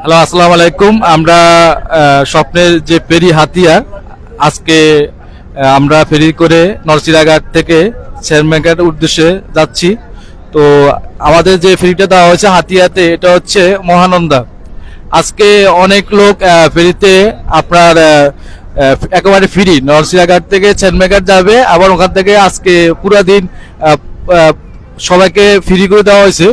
Hello, আসসালামু আলাইকুম। আমরা স্বপ্নের যে ফেরি হাতিয়া, আজকে আমরা ফেরি করে নরসিরাঘাট থেকে শেরমেঘাটের উদ্দেশ্যে যাচ্ছি। তো আমাদের যে ফেরিটা দেওয়া হয়েছে হাতিয়াতে, এটা হচ্ছে মহানন্দা। আজকে অনেক লোক ফেরিতে আপনার একেবারে ফ্রি নরসিরাঘাট থেকে শেরমেঘাট যাবে, আবার ওখান থেকে আজকে পুরা দিন সবাইকে ফ্রি করে দেওয়া হয়েছে।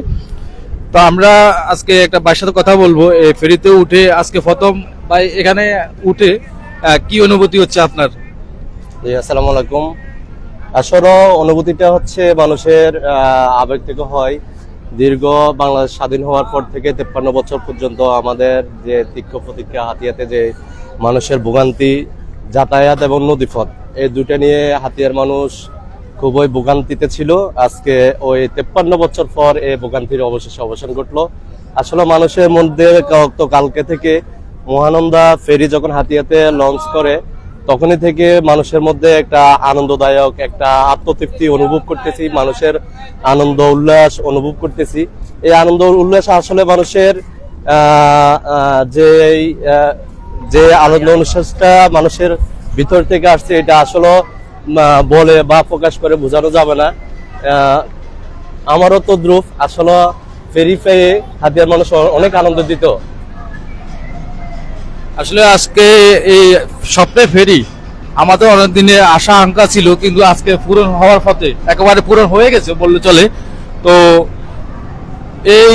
তো আমরা আজকে একটা ভাইয়ের সাথে কথা বলবো এই ফেরিতে উঠে। আজকে প্রথম ভাই এখানে উঠে কি অনুভূতি হচ্ছে আপনার? জি, আসসালামু আলাইকুম। আসলে অনুভূতিটা হচ্ছে মানুষের আবেগ থেকে হয়। দীর্ঘ বাংলাদেশ স্বাধীন হওয়ার পর থেকে 53 বছর পর্যন্ত আমাদের যে তীক্ষ্ণ প্রতীক্ষা হাতিয়াতে যে মানুষের ভোগান্তি, যাতায়াত এবং নদীপথ, এই দুটো নিয়ে হাতিয়ার মানুষ খুবই ভোগান্তিতে ছিল। আজকে ওই 53 বছর পর এই ভোগান্তির অবশেষে অবসান ঘটলো। আসলে মানুষের মধ্যে কালকে থেকে মহানন্দা ফেরি যখন হাতিয়াতে লঞ্চ করে তখনই থেকে মানুষের মধ্যে একটা আনন্দদায়ক একটা আত্মতৃপ্তি অনুভব করতেছি, মানুষের আনন্দ উল্লাস অনুভব করতেছি। এই আনন্দ উল্লাস আসলে মানুষের যে যে আনন্দ উল্লাসটা মানুষের ভিতর থেকে আসছে, এটা আসলে বলে বা প্রকাশ করে বোঝানো যাবে না। আমারও তো দ্রুপ আসলে ফেরি পেয়ে হাতিয়ার মানুষ অনেক আনন্দ দিত। আসলে আজকে এই স্বপ্নের ফেরি আমাদের অনেক দিনের আশা আকাঙ্ক্ষা ছিল, কিন্তু আজকে পূরণ হওয়ার পথে, একেবারে পূরণ হয়ে গেছে বললে চলে। তো এই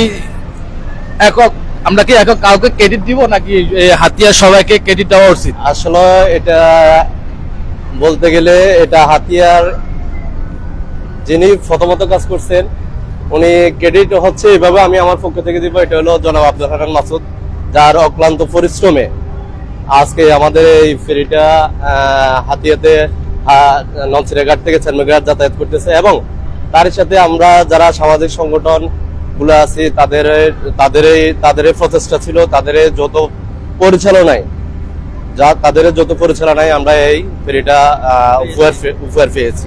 একক আমরা কি একক কাউকে ক্রেডিট দিব নাকি হাতিয়ার সবাইকে ক্রেডিট দেওয়া উচিত? আসলে এটা বলতে গেলে এটা হাতিয়ার যিনি প্রথমত কাজ করছেন উনি ক্রেডিট হচ্ছে এভাবে আমি আমার পক্ষ থেকে দিব, এটা হলো জনাব আব্দুল হান্নান মাসুদ, যার অক্লান্ত পরিশ্রমে আজকে আমাদের এই ফেরিটা হাতিয়াতে নলছিরাঘাট থেকে শেরমেঘাট যাতায়াত করতেছে। এবং তার সাথে আমরা যারা সামাজিক সংগঠন গুলো আছি তাদের প্রচেষ্টা ছিল, তাদের যত পরিচালনায় আমরা এই ফেরিটা উপহার পেয়েছি।